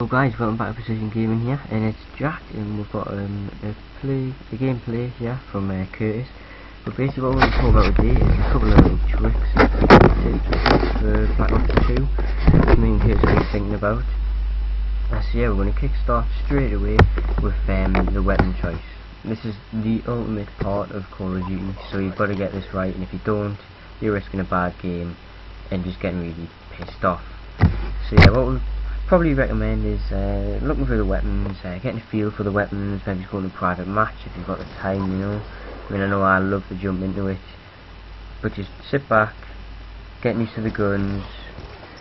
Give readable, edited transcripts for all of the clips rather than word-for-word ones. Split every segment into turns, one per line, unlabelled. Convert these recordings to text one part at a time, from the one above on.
guys, welcome back to Precision Gaming here, and it's Jack, and we've got a gameplay here from Curtis. But basically what we're going to talk about today is a couple of little tricks and tips for Black Ops 2, me and Curtis have been thinking about. So yeah, we're going to kickstart straight away with the weapon choice. This is the ultimate part of Call of Duty, so you've got to get this right, and if you don't, you're risking a bad game and just getting really pissed off. So yeah, what we probably recommend is looking through the weapons, getting a feel for the weapons, maybe going to a private match if you've got the time, you know. I mean, I know I love to jump into it, but just sit back, getting used to the guns,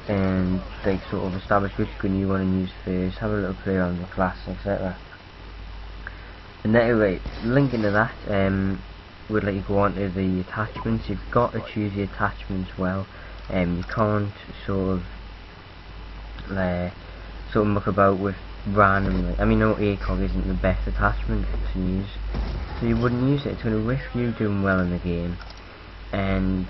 and like sort of establish which gun you want to use first, have a little play around the class, etc. And anyway, linking to that, we'd let you go on to the attachments. You've got to choose the attachments well. You can't sort of muck about with random. I mean, no, ACOG isn't the best attachment to use, so you wouldn't use it. It's going to risk you doing well in the game, and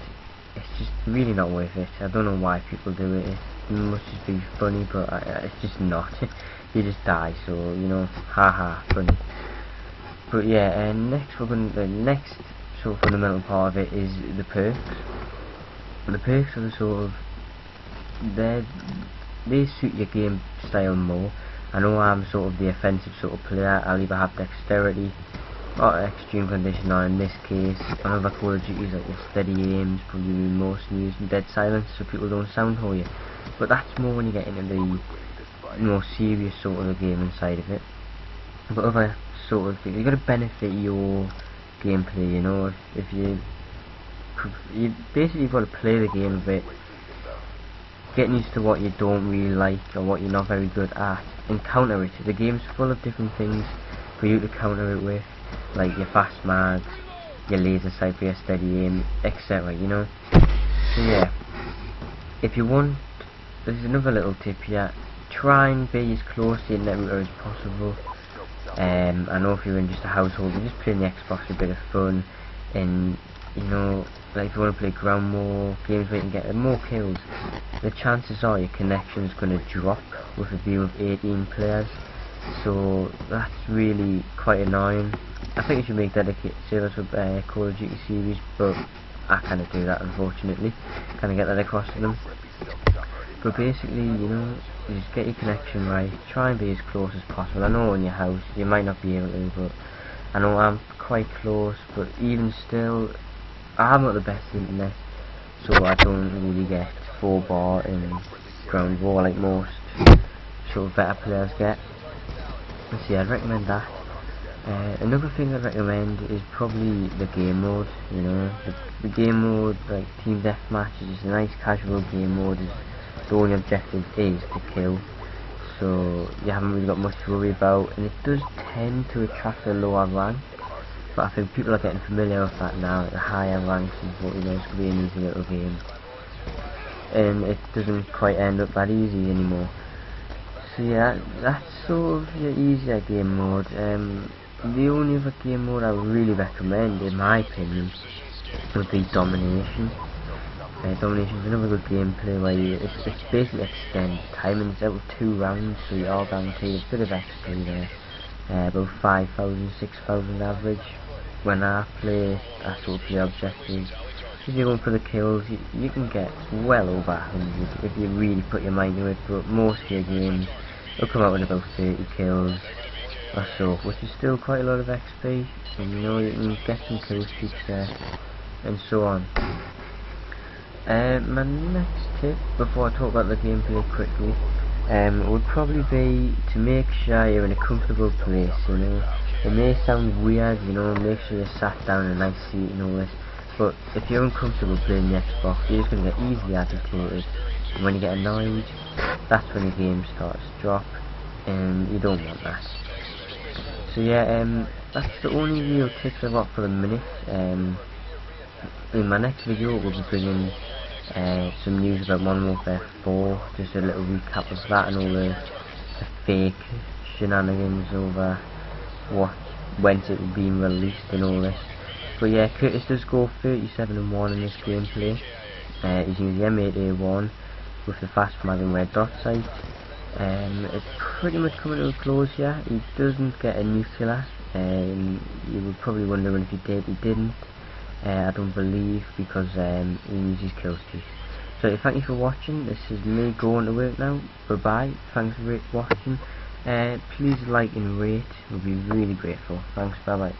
it's just really not worth it. I don't know why people do it. It must just be funny, but it's just not. You just die, so you know, haha, funny. But yeah, and next the next sort of fundamental part of it is the perks. The perks are the sort of they suit your game style more. I know I'm sort of the offensive sort of player. I'll either have dexterity or extreme condition, or in this case, on other Call of Duties, like your steady aims, probably most using dead silence so people don't soundhole you. But that's more when you get into the more serious sort of the gaming side of it. But other sort of things, you've got to benefit your gameplay, you know. If you basically you've got to play the game a bit, getting used to what you don't really like or what you're not very good at, and counter it. The game's full of different things for you to counter it with, like your fast mags, your laser sight for your steady aim, etc. You know. So yeah, if you want, there's another little tip here. Try and be as close to your net router as possible. I know if you're in just a household, you just play on the Xbox for a bit of fun, and you know, like if you want to play ground war, games where you can get more kills, the chances are your connection is going to drop with a view of 18 players, so that's really quite annoying. I think you should make dedicated servers for Call of Duty series, but I cannot do that, unfortunately. Can't get that across to them. But basically, you know, you just get your connection right, try and be as close as possible. I know in your house you might not be able to, but I know I'm quite close, but even still, I haven't got the best internet, so I don't really get 4-bar in ground war like most sort of better players get. So yeah, I'd recommend that. Another thing I'd recommend is probably the game mode. You know, the game mode, like Team Deathmatch, is just a nice casual game mode. The only objective is to kill, so you haven't really got much to worry about, and it does tend to attract a lower rank, but I think people are getting familiar with that now. At the higher ranks, and thought, you know, it's going to be an easy little game, and it doesn't quite end up that easy anymore. So yeah, that's sort of your easier game mode. The only other game mode I would really recommend, in my opinion, would be Domination. Domination is another good gameplay where it's basically extended time, and it's out of 2 rounds, so you are guaranteed a bit of XP there. About 5,000, 6,000 average. When I play, I sort of play objectives. If you're going for the kills, you can get well over 100 if you really put your mind to it, but most of your games will come out with about 30 kills or so, which is still quite a lot of XP, and you know, you can get some kill streaks there, and so on. My next tip, before I talk about the gameplay quickly, would probably be to make sure you're in a comfortable place. You know, it may sound weird, you know, make sure you're sat down in a nice seat and all this, but if you're uncomfortable playing the Xbox, you're just going to get easily agitated, and when you get annoyed, that's when your game starts to drop, and you don't want that. So yeah, that's the only real tips I've got for the minute. In my next video we'll be bringing some news about Modern Warfare 4, just a little recap of that and all the fake shenanigans over when it was being released and all this. But yeah, Curtis does go 37-1 in this gameplay. He's using the M8A1 with the fast mag and red dot sight, It's pretty much coming to a close here. He doesn't get a nuclear. You were probably wondering if he did. He didn't. I don't believe, because he used his kill streaks. So thank you for watching. This is me going to work now. Bye bye. Thanks for watching. Please like and rate. We'll be really grateful. Thanks. Bye bye.